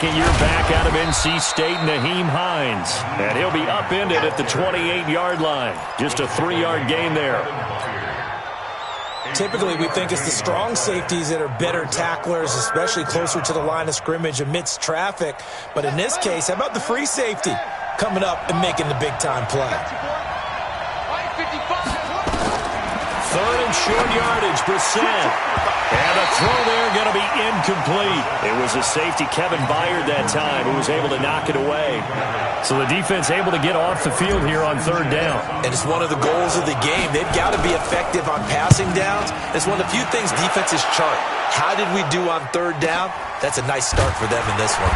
Year back out of NC State, Naheem Hines. And he'll be upended at the 28-yard line. Just a 3-yard gain there. Typically, we think it's the strong safeties that are better tacklers, especially closer to the line of scrimmage amidst traffic. But in this case, how about the free safety coming up and making the big-time play? Third and short yardage, Brissett. And a throw there going to be incomplete. It was a safety, Kevin Byard, that time, who was able to knock it away. So the defense able to get off the field here on third down. And it's one of the goals of the game. They've got to be effective on passing downs. It's one of the few things defenses chart. How did we do on third down? That's a nice start for them in this one.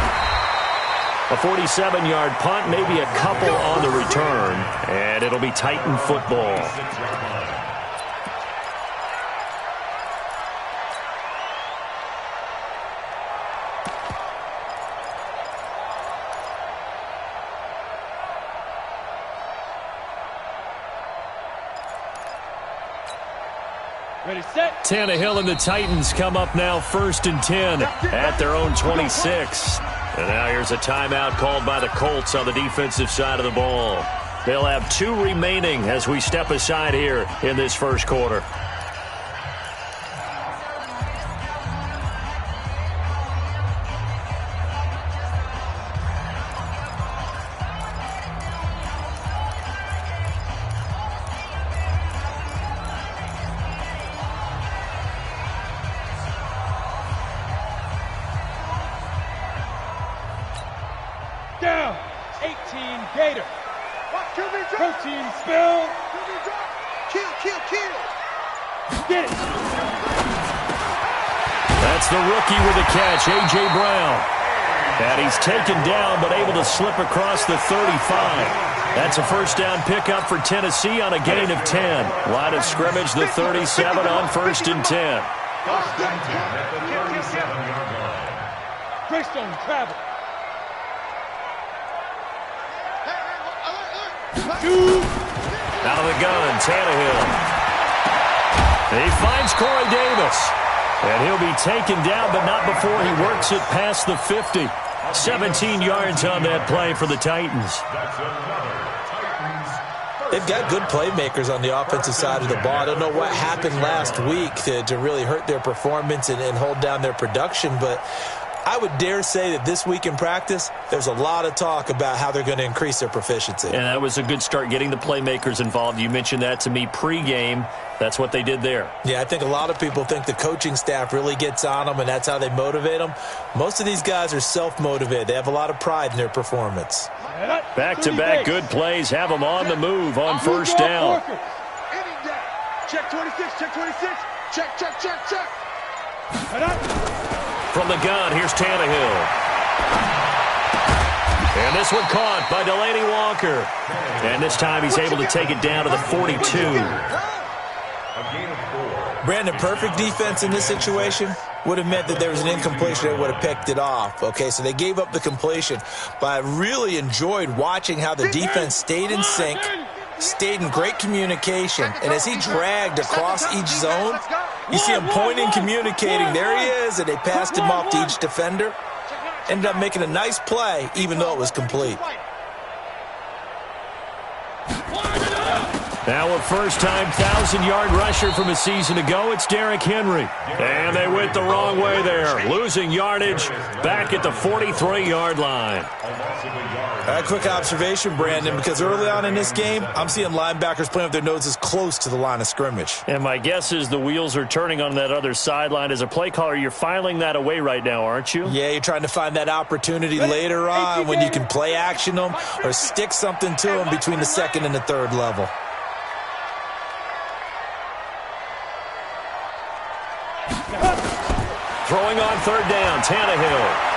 A 47-yard punt, maybe a couple on the return. And it'll be Titan football. Ready, set. Tannehill and the Titans come up now 1st and 10 at their own 26. And now here's a timeout called by the Colts on the defensive side of the ball. They'll have 2 remaining as we step aside here in this first quarter. Down. 18 Gator. Protein spill. Kill. Get it. That's the rookie with the catch, A.J. Brown. And he's taken down but able to slip across the 35. That's a first down pickup for Tennessee on a gain of 10. Line of scrimmage, the 37 on 1st and 10. Greystone travel. Out of the gun, Tannehill. He finds Corey Davis. And he'll be taken down, but not before he works it past the 50. 17 yards on that play for the Titans. They've got good playmakers on the offensive side of the ball. I don't know what happened last week to really hurt their performance and hold down their production, but I would dare say that this week in practice, there's a lot of talk about how they're going to increase their proficiency. And that was a good start, getting the playmakers involved. You mentioned that to me pregame. That's what they did there. Yeah, I think a lot of people think the coaching staff really gets on them, and that's how they motivate them. Most of these guys are self-motivated. They have a lot of pride in their performance. Back-to-back good plays have them on the move on first down. Check 26, check 26. Check. From the gun, here's Tannehill. And this one caught by Delaney Walker. And this time he's able to take it down to the 42. Brandon, perfect defense in this situation would have meant that there was an incompletion that would have picked it off. Okay, so they gave up the completion. But I really enjoyed watching how the defense stayed in sync, stayed in great communication. And as he dragged across each zone, you see him pointing, communicating. There he is, and they passed him off to each defender. Ended up making a nice play, even though it was complete. Now a first-time 1,000-yard rusher from a season ago, it's Derrick Henry. And they went the wrong way there, losing yardage back at the 43-yard line. A quick observation, Brandon, because early on in this game, I'm seeing linebackers playing with their noses close to the line of scrimmage. And my guess is the wheels are turning on that other sideline. As a play caller, you're filing that away right now, aren't you? Yeah, you're trying to find that opportunity later on when you can play action them or stick something to them between the second and the third level. Throwing on third down, Tannehill.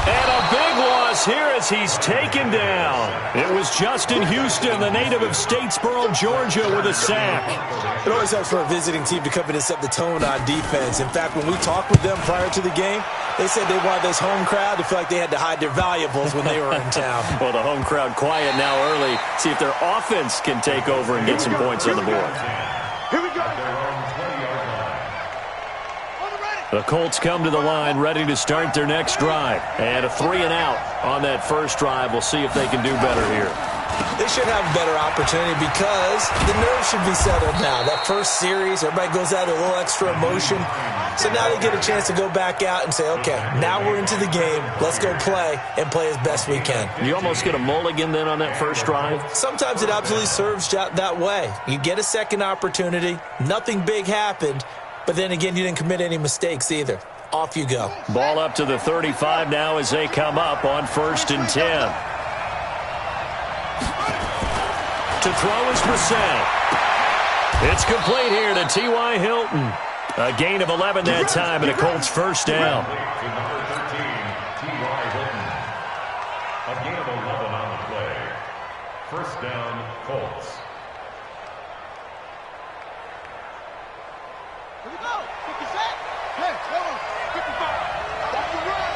And a big loss here as he's taken down. It was Justin Houston, the native of Statesboro, Georgia, with a sack. It always helps for a visiting team to come in and set the tone on defense. In fact, when we talked with them prior to the game, they said they wanted this home crowd to feel like they had to hide their valuables when they were in town. Well, the home crowd quiet now early. See if their offense can take over and get some points on the board. Here we go. The Colts come to the line ready to start their next drive. And a 3-and-out on that first drive. We'll see if they can do better here. They should have a better opportunity because the nerves should be settled now. That first series, everybody goes out with a little extra emotion. So now they get a chance to go back out and say, okay, now we're into the game. Let's go play and play as best we can. You almost get a mulligan then on that first drive? Sometimes it absolutely serves that way. You get a second opportunity. Nothing big happened. But then again, you didn't commit any mistakes either. Off you go. Ball up to the 35 now as they come up on 1st and 10. To throw is Brissett. It's complete here to T.Y. Hilton. A gain of 11 that time and a Colts first down. A gain of 11 on the play. First down, Colts. Here we go. 50 set. Hey, hold on. 55. That's the run.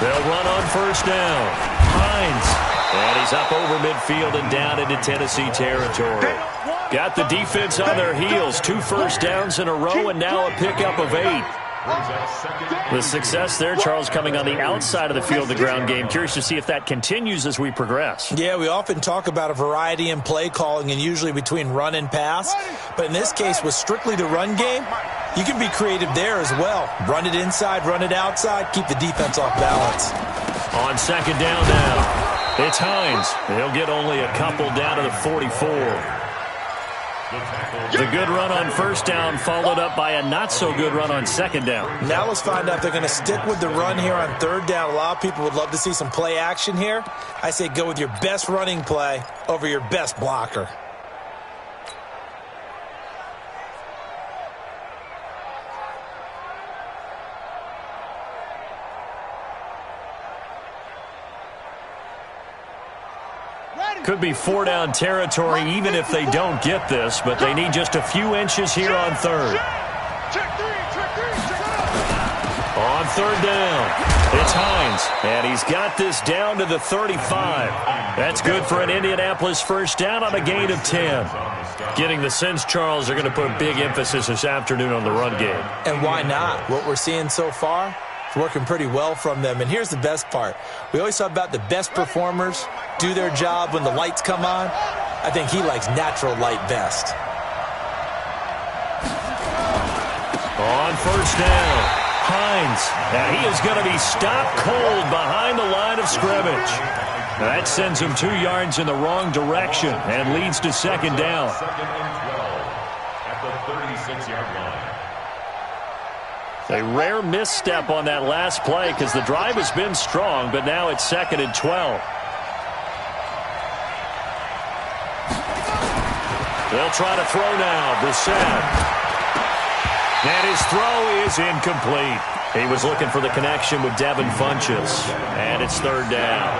They'll run on first down. Hines. And he's up over midfield and down into Tennessee territory. Got the defense on their heels. 2 first downs in a row and now a pickup of 8. The success there, Charles, coming on the outside of the field, the ground game. Curious to see if that continues as we progress. Yeah, we often talk about a variety in play calling and usually between run and pass. But in this case, with strictly the run game, you can be creative there as well. Run it inside, run it outside, keep the defense off balance. On second down now, it's Hines. He'll get only a couple down to the 44. The good run on first down followed up by a not-so-good run on second down. Now let's find out if they're going to stick with the run here on third down. A lot of people would love to see some play action here. I say go with your best running play over your best blocker. Could be 4-down territory even if they don't get this, but they need just a few inches here on third. On third down, it's Hines, and he's got this down to the 35. That's good for an Indianapolis first down on a gain of 10. Getting the sense, Charles, they're going to put a big emphasis this afternoon on the run game. And why not? What we're seeing so far is working pretty well from them. And here's the best part. We always talk about the best performers do their job when the lights come on. I think he likes natural light best. On first down, Hines. And he is going to be stopped cold behind the line of scrimmage. That sends him 2 yards in the wrong direction and leads to second down. Second and 12 at the 36-yard line. A rare misstep on that last play because the drive has been strong, but now it's second and 12. They'll try to throw now. Brissett. And his throw is incomplete. He was looking for the connection with Devin Funchess. And it's third down.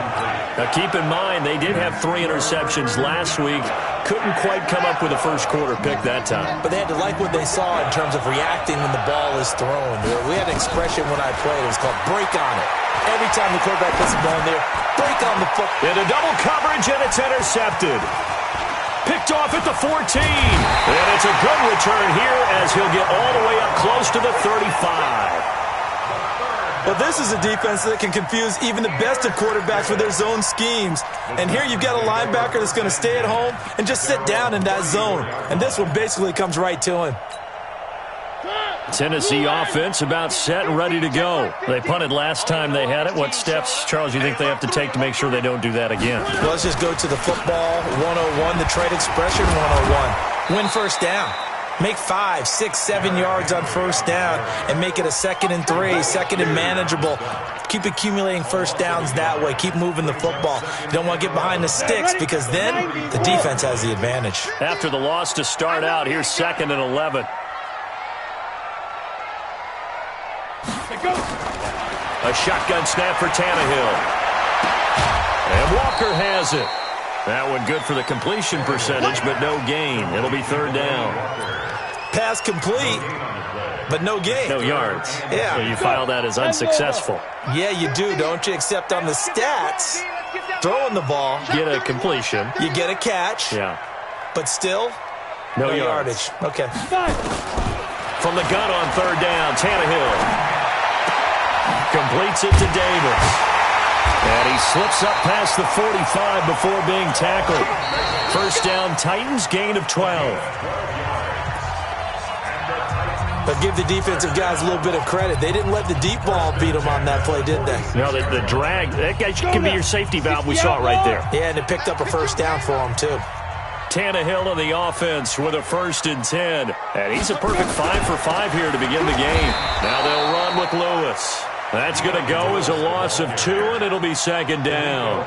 Now keep in mind, they did have 3 interceptions last week. Couldn't quite come up with a first quarter pick that time. But they had to like what they saw in terms of reacting when the ball is thrown. We had an expression when I played. It was called break on it. Every time the quarterback puts the ball in there, break on the foot. Into double coverage, and it's intercepted. Picked off at the 14. And it's a good return here as he'll get all the way up close to the 35. Well, this is a defense that can confuse even the best of quarterbacks with their zone schemes. And here you've got a linebacker that's going to stay at home and just sit down in that zone. And this one basically comes right to him. Tennessee offense about set and ready to go. They punted last time they had it. What steps, Charles, you think they have to take to make sure they don't do that again? Well, let's just go to the football 101, the trade expression 101. Win first down. Make 5, 6, 7 yards on first down and make it a 2nd and 3, 2nd and manageable. Keep accumulating first downs that way. Keep moving the football. You don't want to get behind the sticks because then the defense has the advantage. After the loss to start out, here's 2nd and 11. A shotgun snap for Tannehill. And Walker has it. That one good for the completion percentage, but no gain. It'll be third down. Pass complete, but no gain. No yards. Yeah. So you file that as unsuccessful. Yeah, you do, don't you? Except on the stats, throwing the ball. Get a completion. You get a catch. Yeah. But still, no yardage. Okay. From the gun on third down, Tannehill completes it to Davis. And he slips up past the 45 before being tackled. First down, Titans, gain of 12. But give the defensive guys a little bit of credit. They didn't let the deep ball beat them on that play, did they? No, the drag, that guy can be your safety valve. We saw it right there. Yeah, and it picked up a first down for them, too. Tannehill on the offense with a 1st and 10. And he's a perfect 5 for 5 here to begin the game. Now they'll run with Lewis. That's going to go as a loss of 2, and it'll be 2nd down.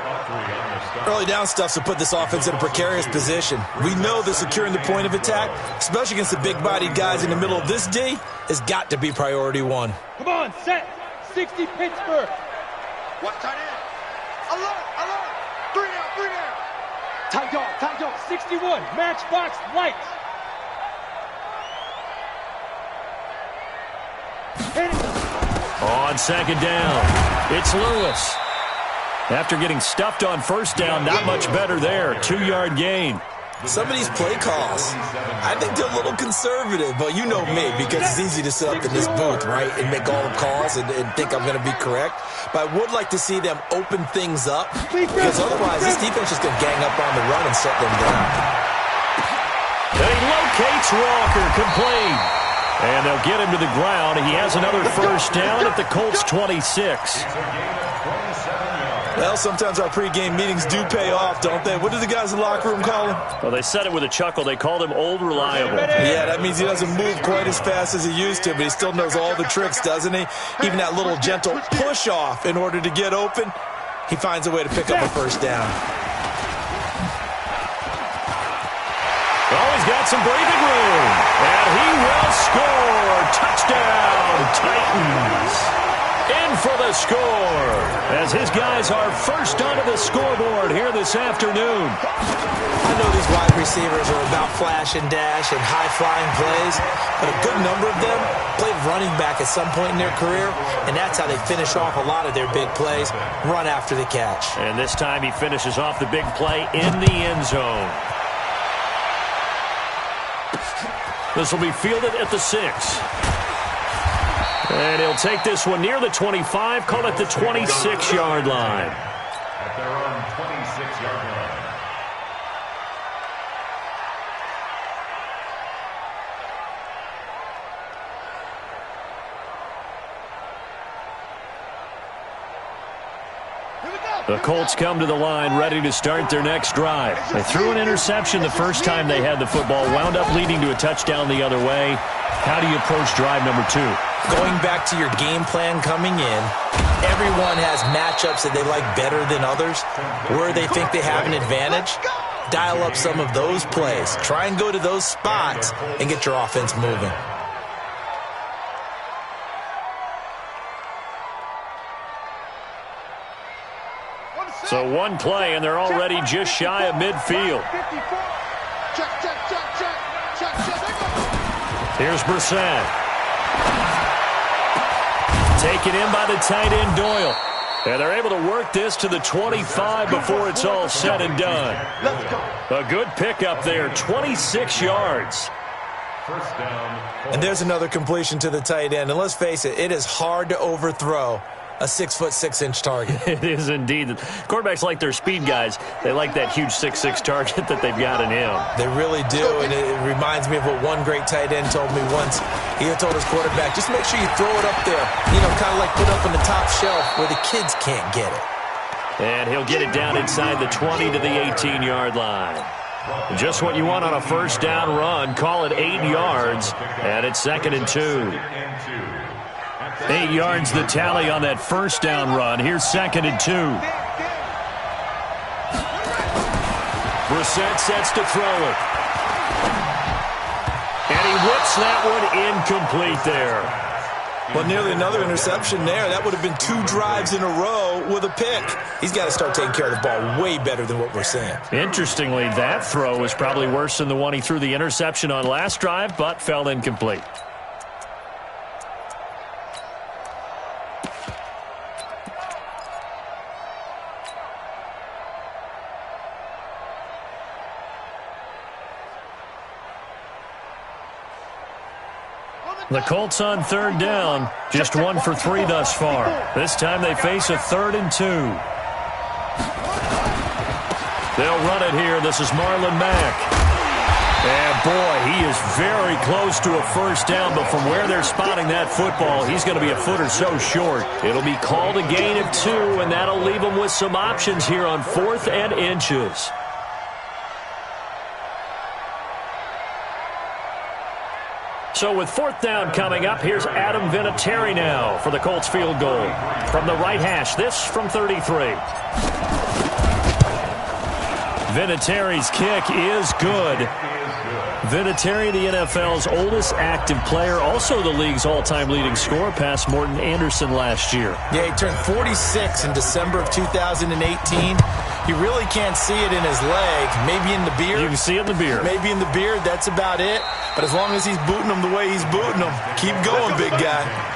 Early down stuff to put this offense in a precarious position. We know that securing the point of attack, especially against the big-bodied guys in the middle of this D, has got to be priority 1. Come on, set. 60 Pittsburgh. One tight end. Alert, alert. 3 down, 3 down. Tight dog, 61. Matchbox lights. On 2nd down, it's Lewis. After getting stuffed on 1st down, not much better there. 2-yard gain. Some of these play calls, I think they're a little conservative, but you know me, because it's easy to sit up in this booth, right, and make all the calls and think I'm going to be correct. But I would like to see them open things up, because otherwise this defense is going to gang up on the run and shut them down. And he locates Walker, complete. And they'll get him to the ground. He has another 1st down at the Colts 26. Well, sometimes our pregame meetings do pay off, don't they? What do the guys in the locker room call him? Well, they said it with a chuckle. They called him Old Reliable. Yeah, that means he doesn't move quite as fast as he used to, but he still knows all the tricks, doesn't he? Even that little gentle push-off in order to get open, he finds a way to pick up a 1st down. Oh, he's got some breathing room. And he will score. Touchdown, Titans. In for the score, as his guys are first onto the scoreboard here this afternoon. I know these wide receivers are about flash and dash and high-flying plays, but a good number of them played running back at some point in their career, and that's how they finish off a lot of their big plays, run after the catch. And this time he finishes off the big play in the end zone. This will be fielded at the 6. And he'll take this one near the 25, call it the 26-yard line. At their own 26-yard line. The Colts come to the line ready to start their next drive. They threw an interception the first time they had the football, wound up leading to a touchdown the other way. How do you approach drive number 2? Going back to your game plan coming in, everyone has matchups that they like better than others, where they think they have an advantage. Dial up some of those plays. Try and go to those spots and get your offense moving. So one play, and they're already just shy of midfield. Here's Brissett. Taken in by the tight end, Doyle. And they're able to work this to the 25 before it's all said and done. A good pickup there, 26 yards. First down. And there's another completion to the tight end. And let's face it, it is hard to overthrow a 6'6" target. It is indeed. Quarterbacks like their speed guys. They like that huge 6'6" target that they've got in him. They really do, and it reminds me of what one great tight end told me once. He had told his quarterback, just make sure you throw it up there, you know, kind of like put up on the top shelf where the kids can't get it. And he'll get it down inside the 20 to the 18-yard line. Just what you want on a first down run. Call it 8 yards, and it's 2nd and 2. 8 yards the tally on that first down run. Here's 2nd and 2. Brissett sets to throw it. And he whips that one incomplete there. Well, nearly another interception there. That would have been 2 drives in a row with a pick. He's got to start taking care of the ball way better than what we're seeing. Interestingly, that throw was probably worse than the one he threw the interception on last drive, but fell incomplete. The Colts on third down, just 1 for 3 thus far. This time they face a 3rd and 2. They'll run it here. This is Marlon Mack. And, boy, he is very close to a first down, but from where they're spotting that football, he's going to be a foot or so short. It'll be called a gain of 2, and that'll leave him with some options here on 4th and inches. So with 4th down coming up, here's Adam Vinatieri now for the Colts field goal. From the right hash, this from 33. Vinatieri's kick is good. Vinatieri, the NFL's oldest active player, also the league's all-time leading scorer, past Morton Anderson last year. Yeah, he turned 46 in December of 2018. You really can't see it in his leg. Maybe in the beard. You can see it in the beard. Maybe in the beard. That's about it. But as long as he's booting him the way he's booting him, keep going, big guy.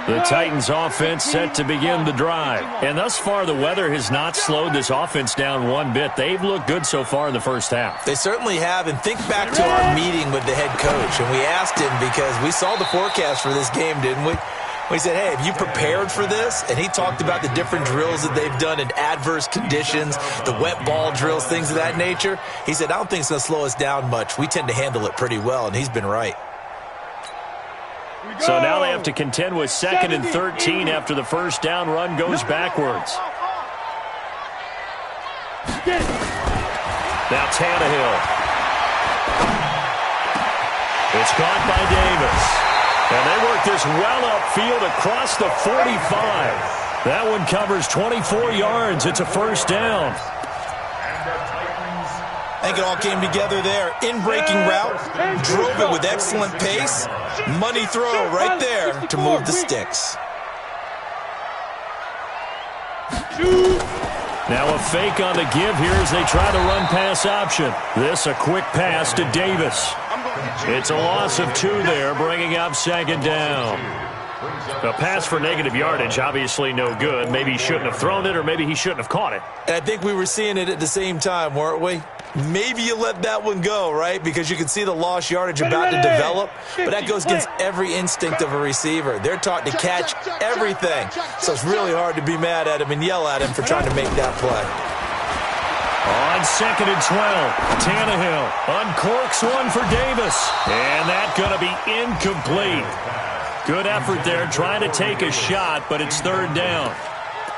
The Titans offense set to begin the drive. And thus far, the weather has not slowed this offense down one bit. They've looked good so far in the first half. They certainly have. And think back to our meeting with the head coach. And we asked him, because we saw the forecast for this game, didn't we? We said, hey, have you prepared for this? And he talked about the different drills that they've done in adverse conditions, the wet ball drills, things of that nature. He said, I don't think it's going to slow us down much. We tend to handle it pretty well, and he's been right. So now they have to contend with 2nd and 13 after the first down run goes backwards. Now Tannehill. It's caught by Davis. And they work this well upfield across the 45. That one covers 24 yards. It's a first down. I think it all came together there. In-breaking route, drove it with excellent pace. Money throw right there to move the sticks. Now a fake on the give here as they try to run pass option. This a quick pass to Davis. It's a loss of 2 there, bringing up 2nd down. A pass for negative yardage, obviously no good. Maybe he shouldn't have thrown it, or maybe he shouldn't have caught it. And I think we were seeing it at the same time, weren't we? Maybe you let that one go, right? Because you can see the lost yardage about to develop. But that goes against every instinct of a receiver. They're taught to catch everything. So it's really hard to be mad at him and yell at him for trying to make that play. On 2nd and 12, Tannehill uncorks one for Davis. And that's going to be incomplete. Good effort there, trying to take a shot, but it's 3rd down.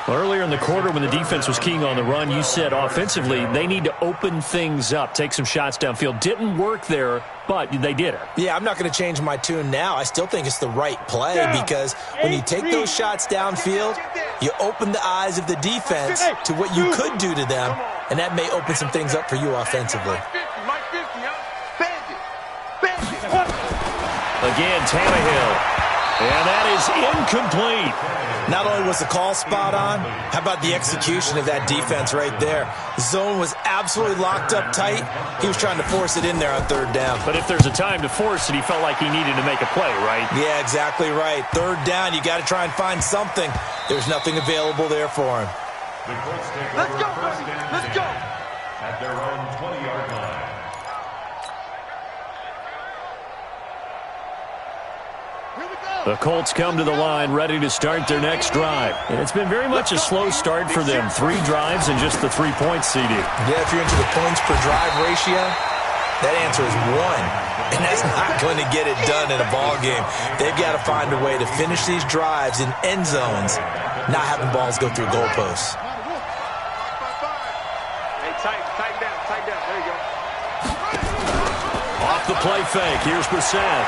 Earlier in the quarter when the defense was keying on the run, you said offensively they need to open things up, take some shots downfield. Didn't work there, but they did it. Yeah, I'm not going to change my tune now. I still think it's the right play because when you take those shots downfield, you open the eyes of the defense to what you could do to them, and that may open some things up for you offensively. Again, Tannehill. And that is incomplete. Not only was the call spot on, how about the execution of that defense right there? Zone was absolutely locked up tight. He was trying to force it in there on 3rd down. But if there's a time to force it, he felt like he needed to make a play, right? Yeah, exactly right. 3rd down, you got to try and find something. There's nothing available there for him. Let's go, let's go. At their own 20-yard line. The Colts come to the line ready to start their next drive. And it's been very much a slow start for them. 3 drives and just the 3-point CD. Yeah, if you're into the points per drive ratio, that answer is 1. And that's not going to get it done in a ball game. They've got to find a way to finish these drives in end zones, not having balls go through goalposts. Hey, tighten down. There you go. Off the play fake. Here's Brissett.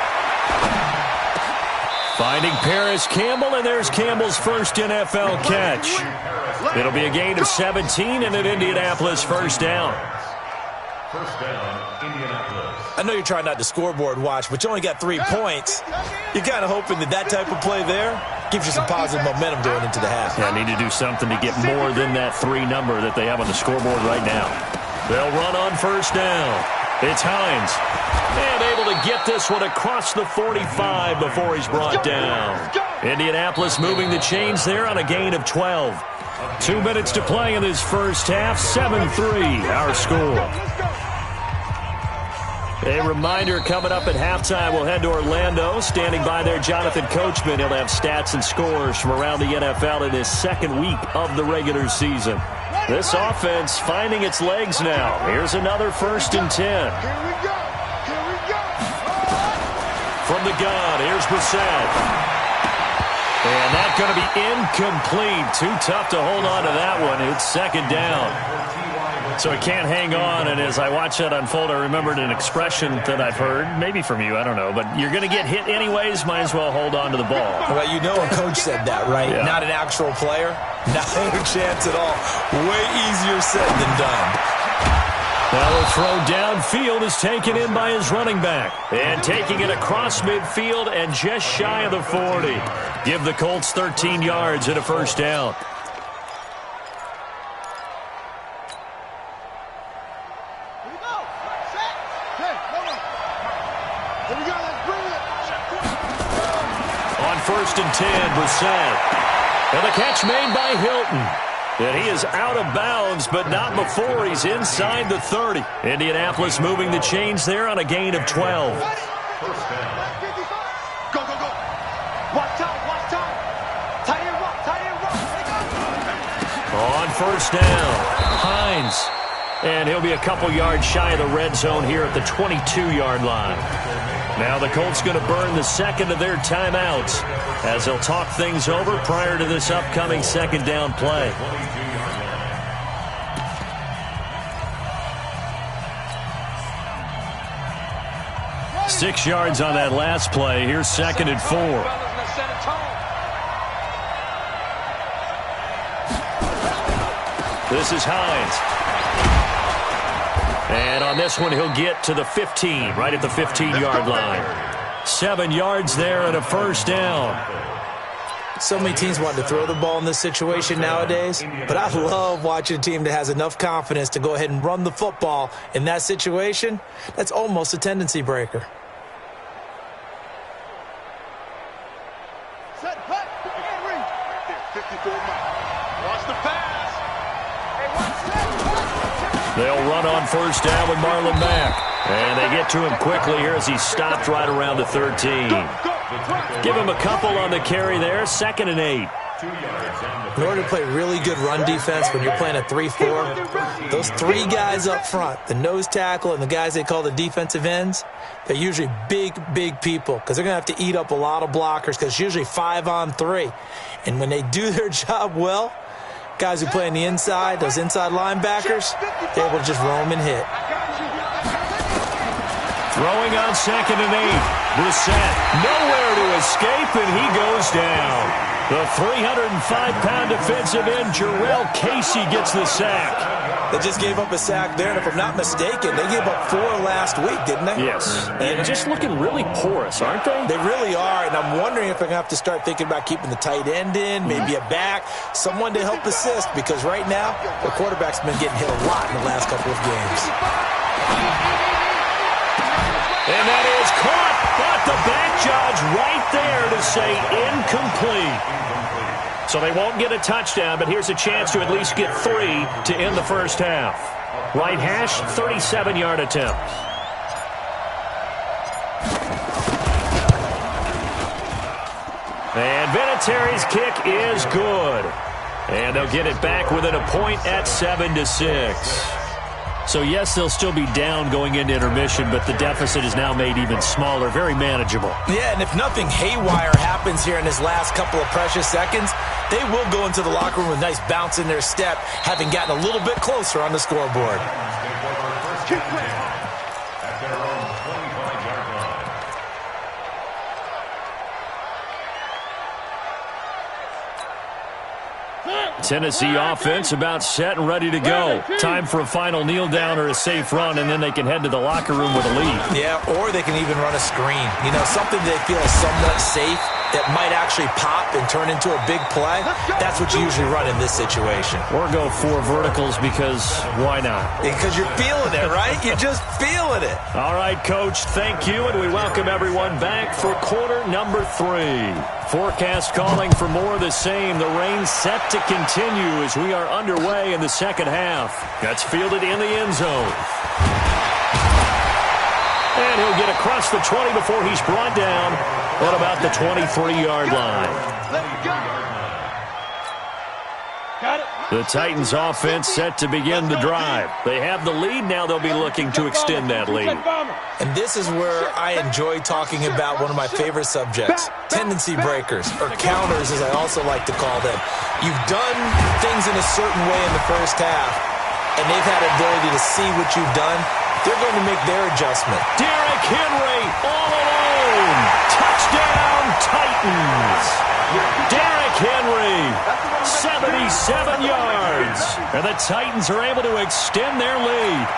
Finding Paris Campbell, and there's Campbell's first NFL catch. It'll be a gain of 17 and an Indianapolis first down. First down, Indianapolis. I know you're trying not to scoreboard watch, but you only got 3 points. You're kind of hoping that type of play there gives you some positive momentum going into the half. Yeah, I need to do something to get more than that 3 number that they have on the scoreboard right now. They'll run on first down. It's Hines. And able to get this one across the 45 before he's brought down. Indianapolis moving the chains there on a gain of 12. 2 minutes to play in this first half. 7-3 our score. A reminder coming up at halftime, we'll head to Orlando. Standing by there, Jonathan Coachman. He'll have stats and scores from around the NFL in his second week of the regular season. This offense finding its legs now. Here's another 1st and 10. Here we go. Here we go. From the gun, here's Brissett. And that's going to be incomplete. Too tough to hold on to that one. It's 2nd down. So it can't hang on, and as I watch that unfold, I remembered an expression that I've heard, maybe from you, I don't know, but you're going to get hit anyways, might as well hold on to the ball. Well, you know a coach said that, right? Yeah. Not an actual player. Not a chance at all. Way easier said than done. Well, the throw downfield is taken in by his running back. And taking it across midfield and just shy of the 40. Give the Colts 13 yards and a 1st down. On 1st and 10, Brissett. And the catch made by Hilton. And he is out of bounds, but not before he's inside the 30. Indianapolis moving the chains there on a gain of 12. Go, go, go. Watch out, watch out. Tight end rock, tight end rock. On 1st down, Hines. And he'll be a couple yards shy of the red zone here at the 22-yard line. Now the Colts going to burn the 2nd of their timeouts as they'll talk things over prior to this upcoming 2nd down play. Six yards on that last play. Here's 2nd and 4. This is Hines. And on this one, he'll get to the 15, right at the 15-yard line. 7 yards there and a 1st down. So many teams want to throw the ball in this situation nowadays, but I love watching a team that has enough confidence to go ahead and run the football in that situation. That's almost a tendency breaker. Set, cut, and reach. 54 miles. Watch the pass. They'll run on 1st down with Marlon Mack. And they get to him quickly here as he's stopped right around the 13. Give him a couple on the carry there. 2nd and 8. In order to play really good run defense when you're playing a 3-4, those 3 guys up front, the nose tackle and the guys they call the defensive ends, they're usually big, big people because they're going to have to eat up a lot of blockers because it's usually 5-on-3. And when they do their job well, guys who play on the inside, those inside linebackers, they're able to just roam and hit. Throwing on 2nd and 8. Brissett nowhere to escape, and he goes down. The 305-pound defensive end, Jarrell Casey, gets the sack. They just gave up a sack there, and if I'm not mistaken, they gave up 4 last week, didn't they? Yes. And just looking really porous, aren't they? They really are, and I'm wondering if they're going to have to start thinking about keeping the tight end in, maybe a back, someone to help assist, because right now, the quarterback's been getting hit a lot in the last couple of games. And that is caught, but the back judge right there to say incomplete. So they won't get a touchdown, but here's a chance to at least get 3 to end the 1st half. Right hash, 37-yard attempt. And Vinatieri's kick is good. And they'll get it back within a point at 7-6. So, yes, they'll still be down going into intermission, but the deficit is now made even smaller, very manageable. Yeah, and if nothing haywire happens here in his last couple of precious seconds, they will go into the locker room with a nice bounce in their step, having gotten a little bit closer on the scoreboard. Tennessee offense about set and ready to go. Time for a final kneel down or a safe run, and then they can head to the locker room with a lead. Yeah, or they can even run a screen. You know, something they feel is somewhat safe that might actually pop and turn into a big play. That's what you usually run in this situation. Or go 4 verticals because why not? Because you're feeling it, right? You're just feeling it. All right, Coach, thank you, and we welcome everyone back for quarter number 3. Forecast calling for more of the same. The rain set to continue as we are underway in the 2nd half. That's fielded in the end zone. And he'll get across the 20 before he's brought down at about the 23-yard line. Let's go. Got it. The Titans offense set to begin the drive. They have the lead. Now they'll be looking to extend that lead. And this is where I enjoy talking about one of my favorite subjects, tendency breakers, or counters as I also like to call them. You've done things in a certain way in the first half, and they've had an ability to see what you've done. They're going to make their adjustment. Derrick Henry all alone. Touchdown, Titans. Derrick Henry, 77 yards. And the Titans are able to extend their lead.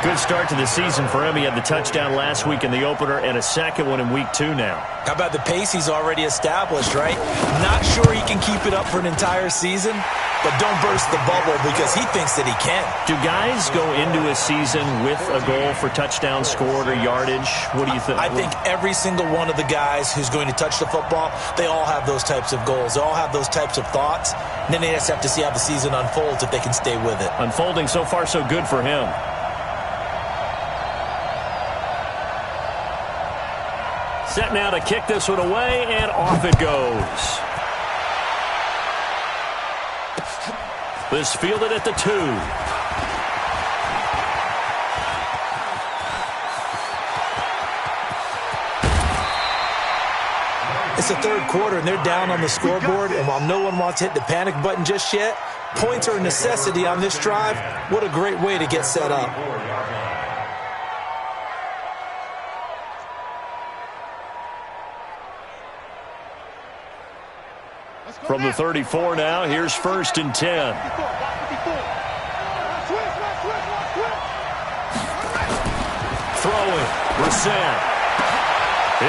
Good start to the season for him. He had the touchdown last week in the opener and a second one in week 2 now. How about the pace he's already established, right? Not sure he can keep it up for an entire season, but don't burst the bubble because he thinks that he can. Do guys go into a season with a goal for touchdown scored or yardage? What do you think? I think every single one of the guys who's going to touch the football, they all have those types of goals. They all have those types of thoughts. And then they just have to see how the season unfolds if they can stay with it. Unfolding so far so good for him. Set now to kick this one away, and off it goes. This fielded at the 2. It's the third quarter, and they're down on the scoreboard. And while no one wants to hit the panic button just yet, points are a necessity on this drive. What a great way to get set up. From the 34 now, here's 1st and 10. Throwing, Brissett.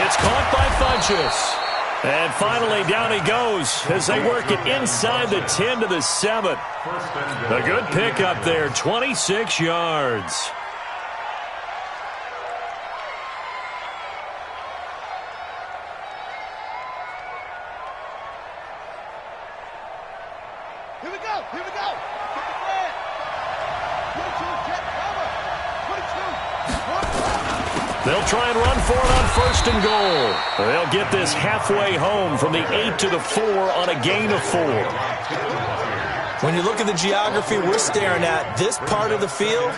It's caught by Funchess. And finally, down he goes as they work it inside the 10 to the 7. A good pickup there, 26 yards. Here we go. Here we go. Get the flag. 22, jet cover. 22. They'll try and run for it on 1st and goal. They'll get this halfway home from the 8 to the 4 on a gain of 4. When you look at the geography we're staring at, this part of the field,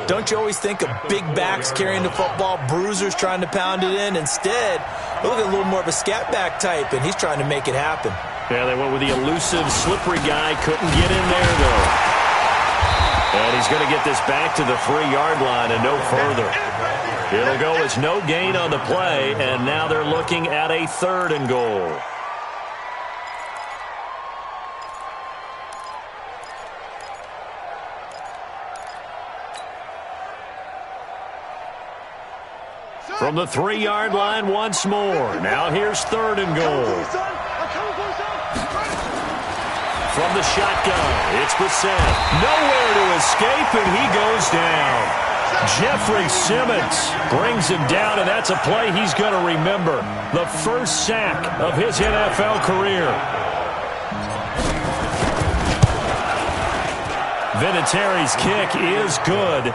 don't you always think of big backs carrying the football, bruisers trying to pound it in? Instead, look at a little more of a scat back type, and he's trying to make it happen. Yeah, they went with the elusive, slippery guy. Couldn't get in there, though. And he's going to get this back to the 3-yard line and no further. It'll go as no gain on the play, and now they're looking at a 3rd and goal. From the 3-yard line once more. Now here's 3rd and goal. From the shotgun, it's Brissett. Nowhere to escape, and he goes down. Jeffrey Simmons brings him down, and that's a play he's going to remember. The first sack of his NFL career. Vinatieri's kick is good.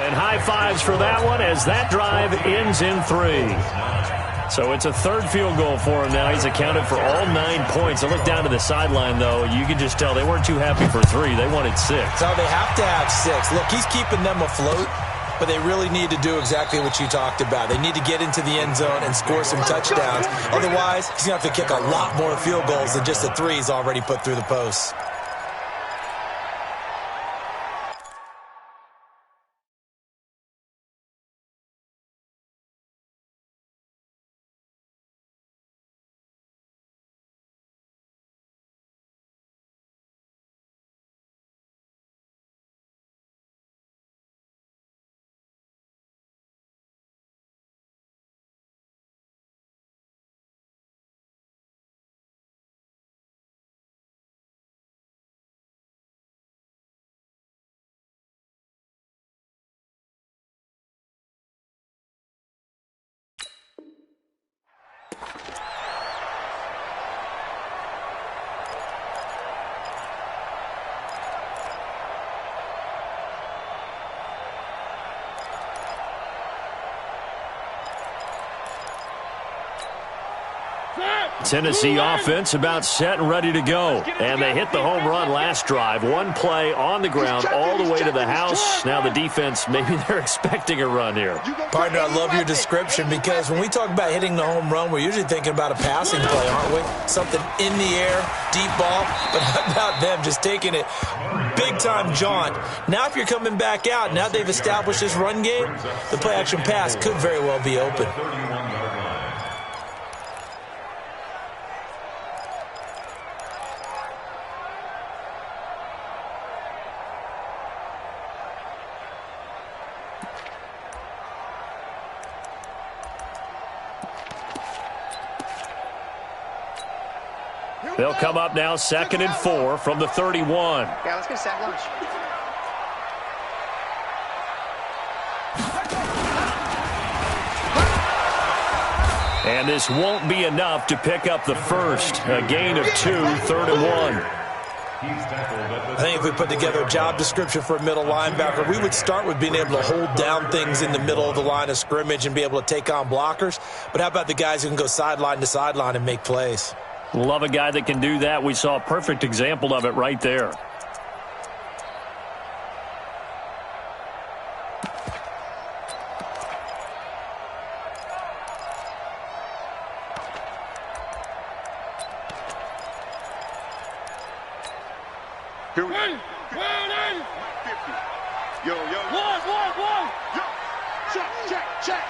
And high fives for that one as that drive ends in 3. So it's a 3rd field goal for him now. He's accounted for all 9 points. I look down to the sideline, though. You can just tell they weren't too happy for 3. They wanted 6. So they have to have 6. Look, he's keeping them afloat, but they really need to do exactly what you talked about. They need to get into the end zone and score some touchdowns. Otherwise, he's going to have to kick a lot more field goals than just the 3 he's already put through the posts. Tennessee offense about set and ready to go. And they hit the home run last drive. One play on the ground all the way to the house. Now the defense, maybe they're expecting a run here. Partner, I love your description because when we talk about hitting the home run, we're usually thinking about a passing play, aren't we? Something in the air, deep ball. But how about them just taking it big-time jaunt? Now if you're coming back out, now they've established this run game, the play-action pass could very well be open. They'll come up now 2nd and 4 from the 31. Yeah, let's get a sack lunch. And this won't be enough to pick up the first. A gain of 2, 3rd and 1. I think if we put together a job description for a middle linebacker, we would start with being able to hold down things in the middle of the line of scrimmage and be able to take on blockers. But how about the guys who can go sideline to sideline and make plays? Love a guy that can do that. We saw a perfect example of it right there. Here we go. Yo, yo. One. Yo. Check.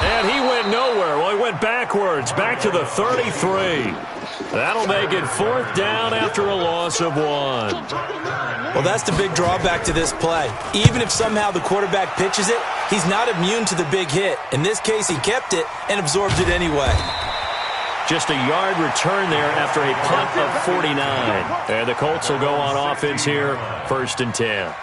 And he went nowhere. Well, he went backwards, back to the 33. That'll make it 4th down after a loss of 1. Well, that's the big drawback to this play. Even if somehow the quarterback pitches it, he's not immune to the big hit. In this case, he kept it and absorbed it anyway. Just a yard return there after a punt of 49. And the Colts will go on offense here, 1st and 10.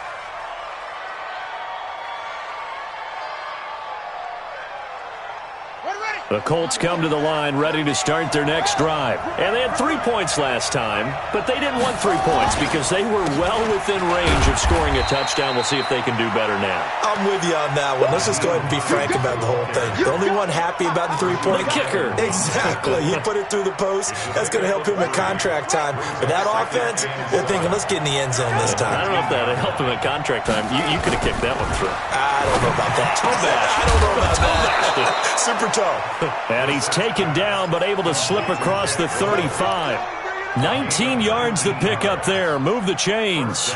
The Colts come to the line ready to start their next drive. And they had 3 points last time, but they didn't want 3 points because they were well within range of scoring a touchdown. We'll see if they can do better now. I'm with you on that one. Let's just go ahead and be frank about the whole thing. The only one happy about the 3-point kicker. Exactly. He put it through the post. That's going to help him at contract time. But that offense, they're thinking, let's get in the end zone this time. I don't know if that helped him at contract time. You could have kicked that one through. I don't know about that. I don't know about that. Super toe. And he's taken down, but able to slip across the 35. 19 yards to pick up there. Move the chains.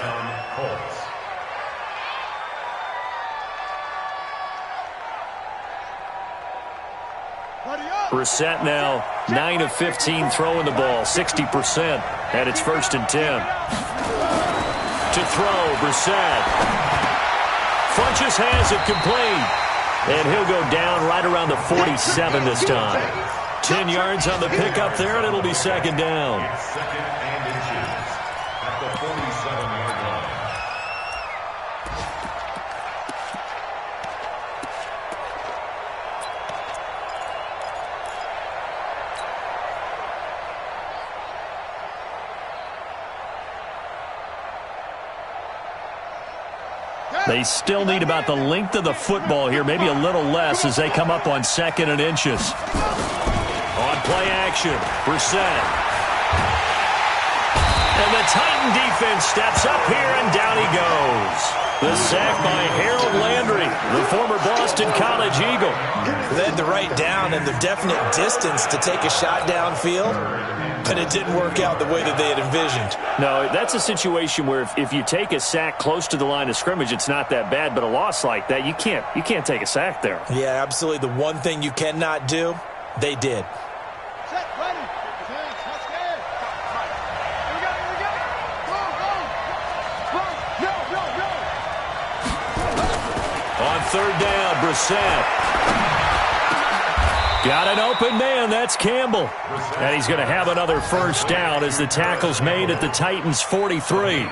Brissett now 9 of 15 throwing the ball, 60%. And it's 1st and 10. To throw, Brissett. Funches has it complete. And he'll go down right around the 47 this time. 10 yards on the pickup there, and it'll be 2nd down. 2nd and inches at the 47-yard line. They still need about the length of the football here, maybe a little less as they come up on 2nd and inches. On play action, Brissett. And the Titan defense steps up here, and down he goes. The sack by Harold Landry, the former Boston College Eagle. They had the right down and the definite distance to take a shot downfield, but it didn't work out the way that they had envisioned. No, that's a situation where if you take a sack close to the line of scrimmage, it's not that bad, but a loss like that, you can't take a sack there. Yeah, absolutely. The one thing you cannot do, they did. Set, ready. Not scared. Here we go. Go. On 3rd down, Brissett. Got an open man. That's Campbell. And he's going to have another 1st down as the tackle's made at the Titans' 43.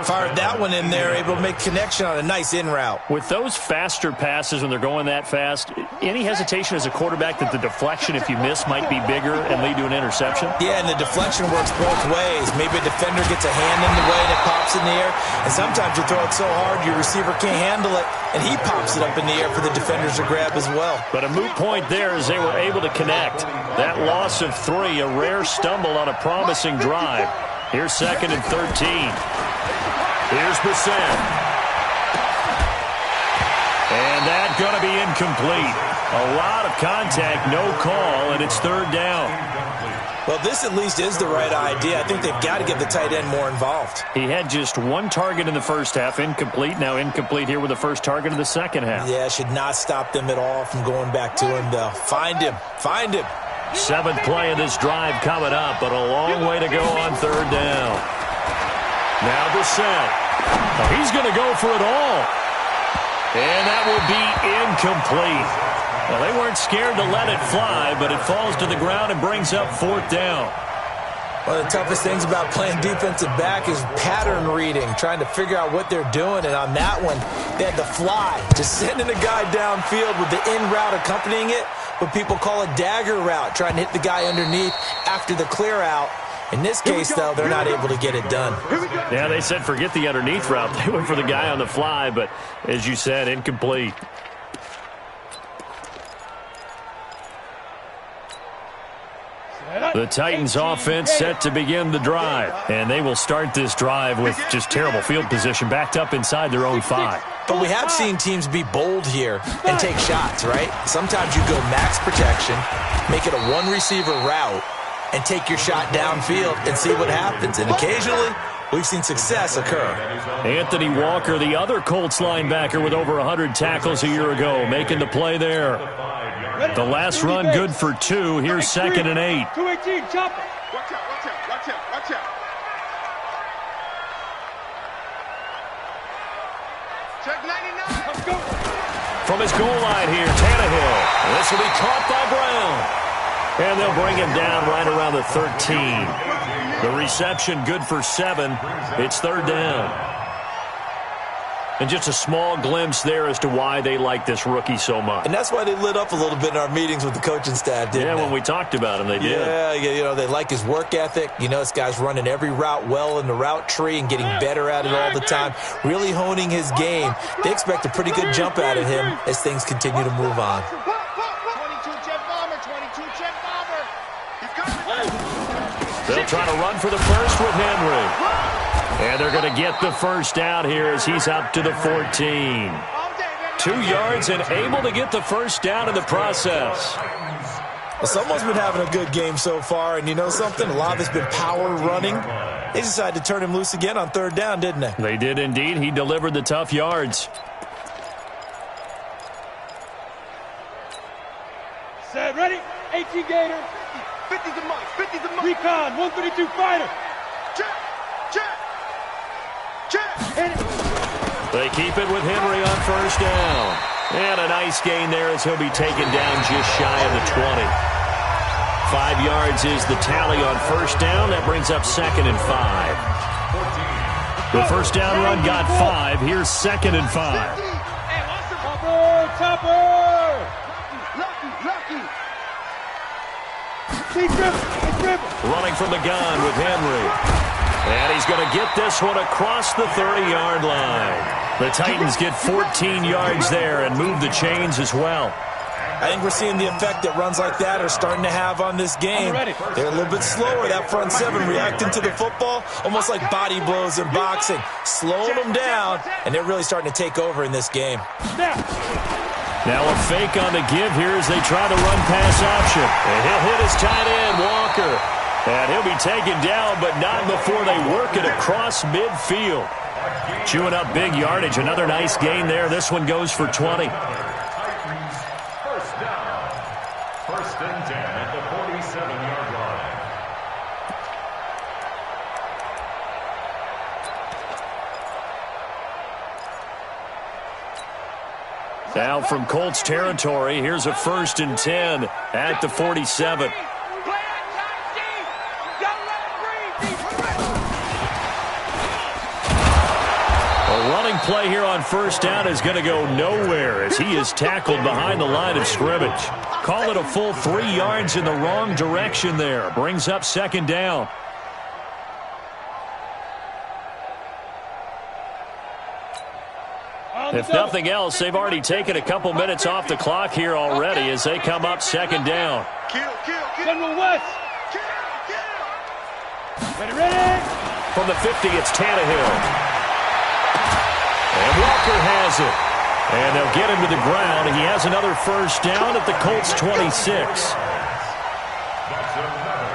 Fired that one in there, able to make connection on a nice in route. With those faster passes when they're going that fast, any hesitation as a quarterback that the deflection, if you miss, might be bigger and lead to an interception? Yeah, and the deflection works both ways. Maybe a defender gets a hand in the way and it pops in the air, and sometimes you throw it so hard your receiver can't handle it, and he pops it up in the air for the defenders to grab as well. But a moot point there as they were able to connect. That loss of 3, a rare stumble on a promising drive. Here's 2nd and 13. Here's Brissett. And that's going to be incomplete. A lot of contact, no call, and it's 3rd down. Well, this at least is the right idea. I think they've got to get the tight end more involved. He had just 1 target in the first half, incomplete. Now incomplete here with the first target in the second half. Yeah, should not stop them at all from going back to him, though. Find him. Find him. 7th play of this drive coming up, but a long way to go on 3rd down. Now Brissett. Oh, he's going to go for it all. And that will be incomplete. Well, they weren't scared to let it fly, but it falls to the ground and brings up 4th down. One of the toughest things about playing defensive back is pattern reading, trying to figure out what they're doing. And on that one, they had to fly, just sending a guy downfield with the in route accompanying it, what people call a dagger route, trying to hit the guy underneath after the clear out. In this case, though, they're not able to get it done. Yeah, they said forget the underneath route. They went for the guy on the fly, but as you said, incomplete. The Titans offense set to begin the drive, and they will start this drive with just terrible field position backed up inside their own 5. But we have seen teams be bold here and take shots, right? Sometimes you go max protection, make it a 1-receiver route, and take your shot downfield and see what happens. And occasionally, we've seen success occur. Anthony Walker, the other Colts linebacker with over 100 tackles a year ago, making the play there. The last run good for 2. Here's 2nd and 8. 218, chop it. Watch out, watch out, watch out, watch out. Check 99. Let's go. From his goal line here, Tannehill. This will be caught by Brown. And they'll bring him down right around the 13. The reception good for 7. It's 3rd down. And just a small glimpse there as to why they like this rookie so much. And that's why they lit up a little bit in our meetings with the coaching staff, didn't they? When we talked about him, they did. Yeah, you know, they like his work ethic. You know, this guy's running every route well in the route tree and getting better at it all the time, really honing his game. They expect a pretty good jump out of him as things continue to move on. 22 jet bomber, 22 jet bomber. He's coming. They'll try to run for the first with Henry. And they're going to get the first down here as he's up to the 14. 2 yards and able to get the first down in the process. Well, someone's been having a good game so far, and you know something? A lot of it's been power running. They decided to turn him loose again on 3rd down, didn't they? They did indeed. He delivered the tough yards. Set, ready? 18 Gator. 50's a month, 50's a month. Recon, 132 fighter. Check, check, check. They keep it with Henry on 1st down. And a nice gain there as he'll be taken down just shy of the 20. 5 yards is the tally on 1st down. That brings up 2nd and 5. The first down run got 5. Here's 2nd and 5. Topper! Lucky. Running from the gun with Henry. And he's going to get this one across the 30-yard line. The Titans get 14 yards there and move the chains as well. I think we're seeing the effect that runs like that are starting to have on this game. They're a little bit slower, that front 7, reacting to the football, almost like body blows in boxing, slowing them down, and they're really starting to take over in this game. Now a fake on the give here as they try to run pass option. And he'll hit his tight end, Walker. And he'll be taken down, but not before they work it across midfield. Chewing up big yardage. Another nice gain there. This one goes for 20. Titans first down. 1st and 10 at the 47-yard line. Now from Colts territory, here's a 1st and 10 at the 47. running play here on first down is going to go nowhere as he is tackled behind the line of scrimmage. Call it a full 3 yards in the wrong direction there. Brings up second down. If nothing else, they've already taken a couple minutes off the clock here already as they come up second down. General West. Ready. From the 50, it's Tannehill. And Walker has it. And they'll get him to the ground. He has another first down at the Colts 26.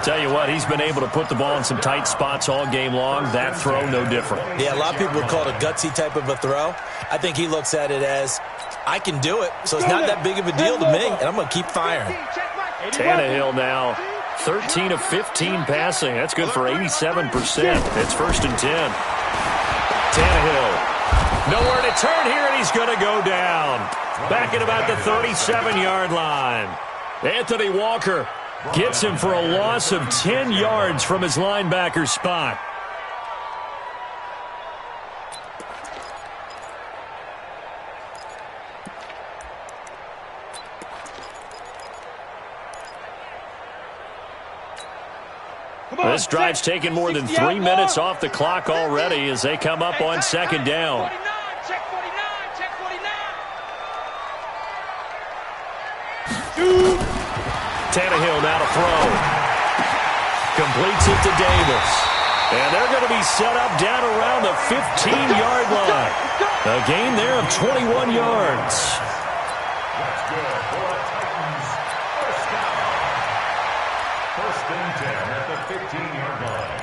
Tell you what, he's been able to put the ball in some tight spots all game long. That throw, no different. Yeah, a lot of people would call it a gutsy type of a throw. I think he looks at it as, I can do it, so it's not that big of a deal to me, and I'm going to keep firing. Tannehill now, 13 of 15 passing. That's good for 87%. It's first and 10. Tannehill, nowhere to turn here, and he's going to go down. Back at about the 37-yard line. Anthony Walker gets him for a loss of 10 yards from his linebacker spot. This drive's taken more than 3 minutes off the clock already as they come up on second down. Check 49. Tannehill now to throw. Completes it to Davis. And they're going to be set up down around the 15-yard line. A gain there of 21 yards. That's good for the Titans. First down. First and 10 at the 15-yard line.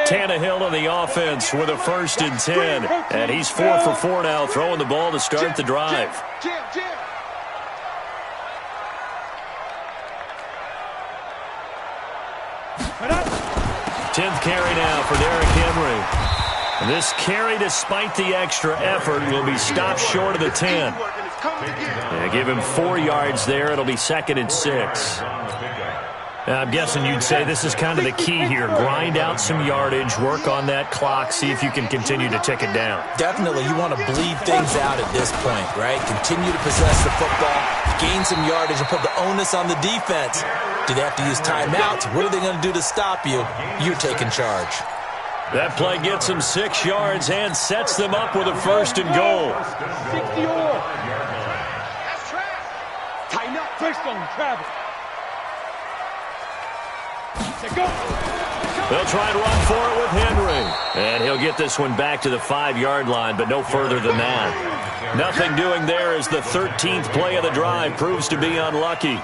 Tannehill on the offense with a first and 10. And he's 4 for 4 now, throwing the ball to start the drive. Jam. 10th carry now for Derrick Henry. And this carry, despite the extra effort, will be stopped short of the 10. They give him 4 yards there. It'll be second and 6. I'm guessing you'd say this is kind of the key here. Grind out some yardage, work on that clock, see if you can continue to tick it down. Definitely, you want to bleed things out at this point, right? Continue to possess the football, gain some yardage, and put the onus on the defense. Do they have to use timeouts? What are they going to do to stop you? You're taking charge. That play gets them 6 yards and sets them up with a first and goal. 60 or. Tighten up. First on travel. They'll try and run for it with Henry. And he'll get this one back to the 5-yard line, but no further than that. Nothing doing there as the 13th play of the drive proves to be unlucky.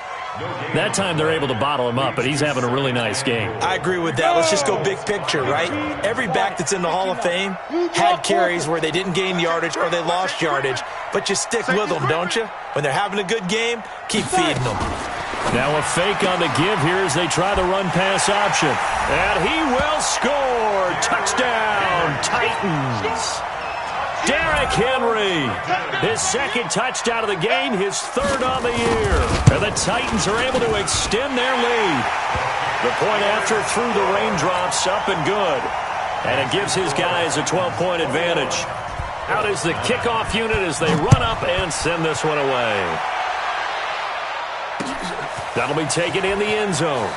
That time they're able to bottle him up, but he's having a really nice game. I agree with that. Let's just go big picture, right? Every back that's in the Hall of Fame had carries where they didn't gain yardage or they lost yardage, but you stick with them, don't you? When they're having a good game, keep feeding them. Now a fake on the give here as they try the run-pass option. And he will score. Touchdown, Titans. Derrick Henry, his second touchdown of the game, his third on the year. And the Titans are able to extend their lead. The point after through the raindrops, up and good. And it gives his guys a 12-point advantage. Out is the kickoff unit as they run up and send this one away. That'll be taken in the end zone.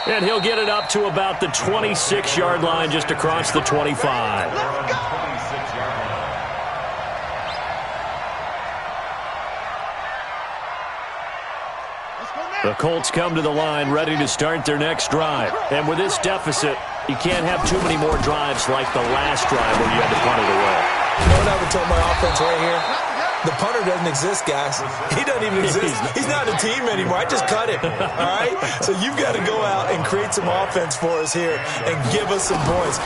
And he'll get it up to about the 26-yard line, just across the 25. The Colts come to the line ready to start their next drive. And with this deficit, you can't have too many more drives like the last drive where you had to punt it away. You know what I would tell my offense right here? The punter doesn't exist, guys. He doesn't even exist. He's not a team anymore. I just cut him, all right? So you've got to go out and create some offense for us here and give us some points.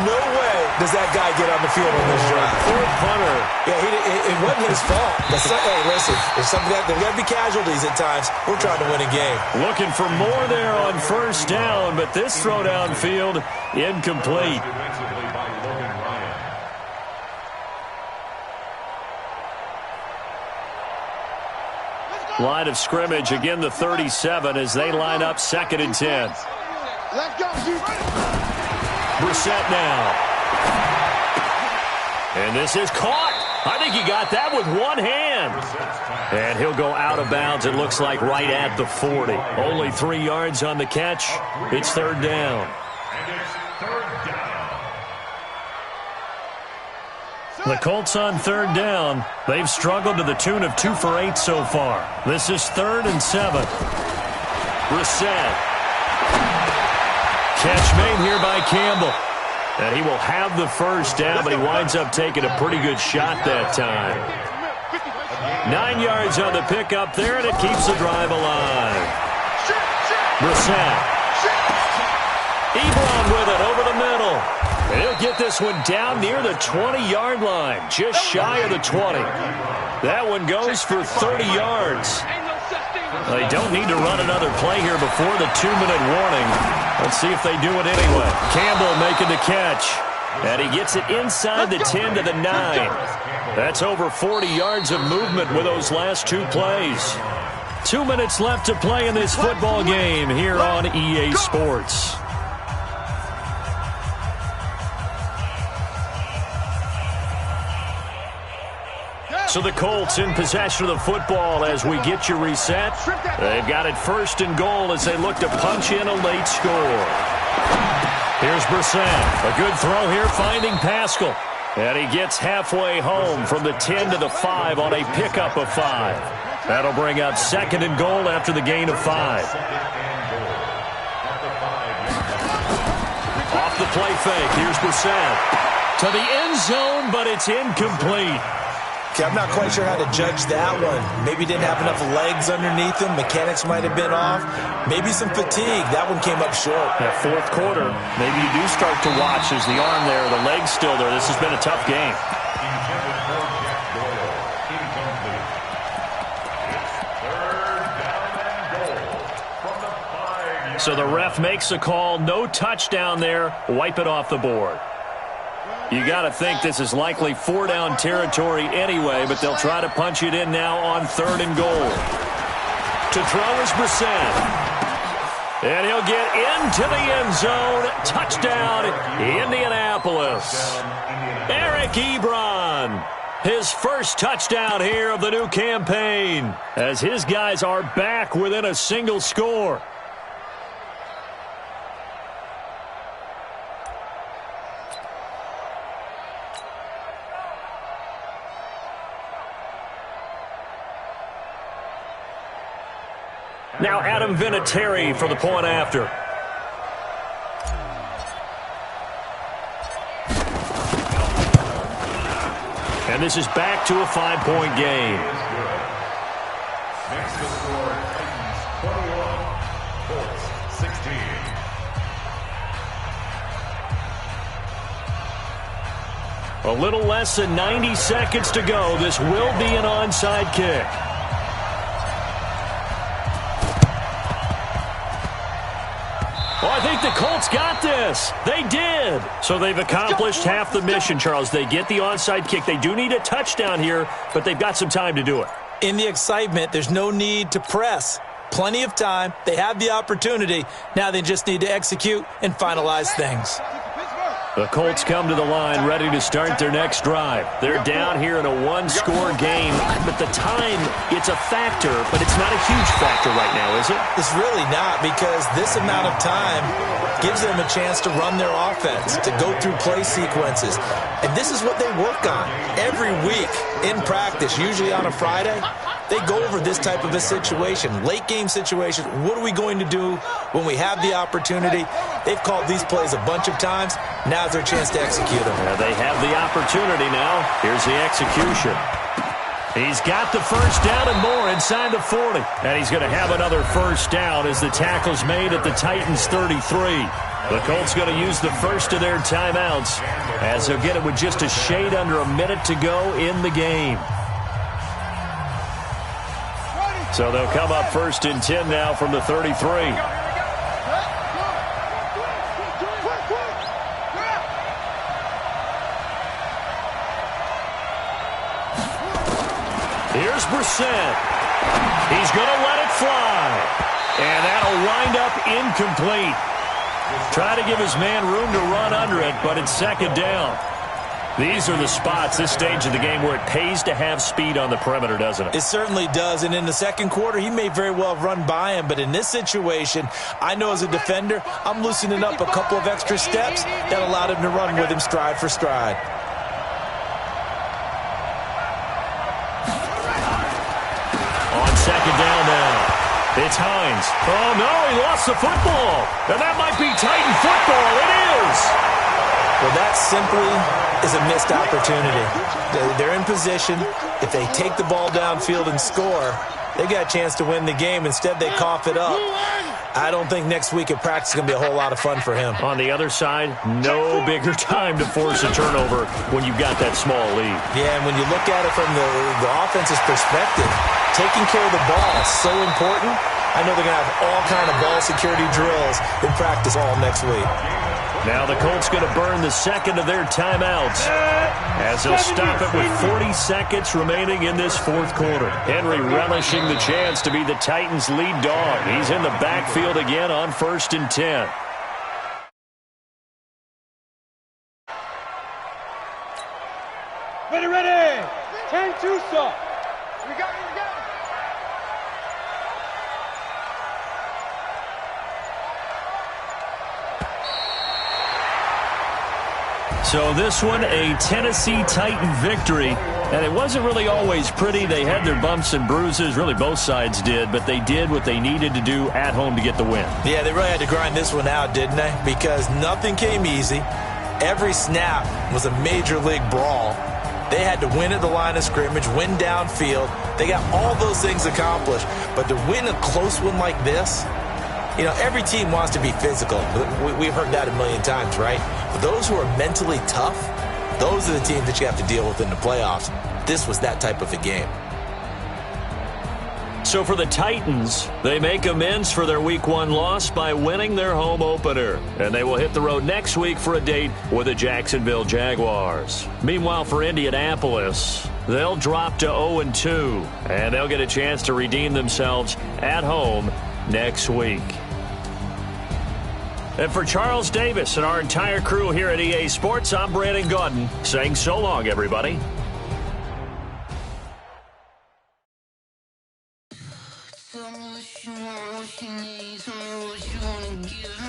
No way does that guy get on the field on this drive. Poor punter. Yeah, it wasn't his fault. But hey, listen, there's got to be casualties at times. We're trying to win a game. Looking for more there on first down, but this throw downfield, incomplete. Line of scrimmage, again the 37 as they line up second and 10. Let's go, G. Brissett now. And this is caught. I think he got that with one hand. And he'll go out of bounds, it looks like, right at the 40. Only 3 yards on the catch. It's third down. And it's third down. The Colts on third down. They've struggled to the tune of 2 for 8 so far. This is 3rd and 7. Brissett. Catch made here by Campbell. And he will have the first down, but he winds up taking a pretty good shot that time. 9 yards on the pickup there, and it keeps the drive alive. Brissett. Ebron with it over the middle. And he'll get this one down near the 20-yard line, just shy of the 20. That one goes for 30 yards. They don't need to run another play here before the 2-minute warning. Let's see if they do it anyway. Campbell making the catch. And he gets it inside the 10 to the 9. That's over 40 yards of movement with those last 2 plays. 2 minutes left to play in this football game here on EA Sports. So the Colts in possession of the football as we get you reset. They've got it 1st and goal as they look to punch in a late score. Here's Brissett. A good throw here finding Pascal. And he gets halfway home from the 10 to the 5 on a pickup of 5. That'll bring up 2nd and goal after the gain of 5. Off the play fake. Here's Brissett. To the end zone, but it's incomplete. Okay, I'm not quite sure how to judge that one. Maybe didn't have enough legs underneath him. Mechanics might have been off. Maybe some fatigue. That one came up short. That 4th quarter, maybe you do start to watch as the arm there, the leg's still there. This has been a tough game. So the ref makes a call. No touchdown there. Wipe it off the board. You got to think this is likely 4-down territory anyway, but they'll try to punch it in now on 3rd and goal. To throw is Brissett. And he'll get into the end zone. Touchdown, Indianapolis. Eric Ebron. His first touchdown here of the new campaign as his guys are back within a single score. Now Adam Vinatieri for the point after. And this is back to a 5-point game. Next to score, Titans 21, Colts 16. A little less than 90 seconds to go. This will be an onside kick. Oh, I think the Colts got this. They did. So they've accomplished half the mission, Charles. They get the onside kick. They do need a touchdown here, but they've got some time to do it. In the excitement, there's no need to press. Plenty of time. They have the opportunity. Now they just need to execute and finalize things. The Colts come to the line ready to start their next drive. They're down here in a 1-score game, but the time, it's a factor, but it's not a huge factor right now, is it? It's really not, because this amount of time gives them a chance to run their offense, to go through play sequences. And this is what they work on every week in practice, usually on a Friday. They go over this type of a situation, late game situation. What are we going to do when we have the opportunity? They've called these plays a bunch of times. Now's their chance to execute them. Yeah, they have the opportunity now. Here's the execution. He's got the first down and more inside the 40. And he's going to have another first down as the tackle's made at the Titans 33. The Colts going to use the first of their timeouts as they'll get it with just a shade under a minute to go in the game. So they'll come up 1st and 10 now from the 33. Here's Brissett. He's going to let it fly. And that'll wind up incomplete. Try to give his man room to run under it, but it's second down. These are the spots, this stage of the game, where it pays to have speed on the perimeter, doesn't it? It certainly does, and in the second quarter, he may very well have run by him, but in this situation, I know as a defender, I'm loosening up a couple of extra steps that allowed him to run with him stride for stride. On second down now. It's Hines. Oh, no, he lost the football. And that might be Titan football. It is. Well, that simply is a missed opportunity. They're in position. If they take the ball downfield and score, they got a chance to win the game. Instead, they cough it up. I don't think next week at practice is going to be a whole lot of fun for him. On the other side, no bigger time to force a turnover when you've got that small lead. Yeah, and when you look at it from the offense's perspective, taking care of the ball is so important. I know they're going to have all kind of ball security drills in practice all next week. Now the Colts going to burn the second of their timeouts as they'll stop it with 40 seconds remaining in this fourth quarter. Henry relishing the chance to be the Titans' lead dog. He's in the backfield again on 1st and 10. Ready. 10-2 stop. We got it. So this one, a Tennessee Titan victory. And it wasn't really always pretty. They had their bumps and bruises. Really, both sides did. But they did what they needed to do at home to get the win. Yeah, they really had to grind this one out, didn't they? Because nothing came easy. Every snap was a major league brawl. They had to win at the line of scrimmage, win downfield. They got all those things accomplished. But to win a close one like this, you know, every team wants to be physical. We've heard that a million times, right? But those who are mentally tough, those are the teams that you have to deal with in the playoffs. This was that type of a game. So for the Titans, they make amends for their Week 1 loss by winning their home opener. And they will hit the road next week for a date with the Jacksonville Jaguars. Meanwhile, for Indianapolis, they'll drop to 0-2. And they'll get a chance to redeem themselves at home next week. And for Charles Davis and our entire crew here at EA Sports, I'm Brandon Gaudin saying so long, everybody. Tell me what you want, what you need, tell me what you wanna give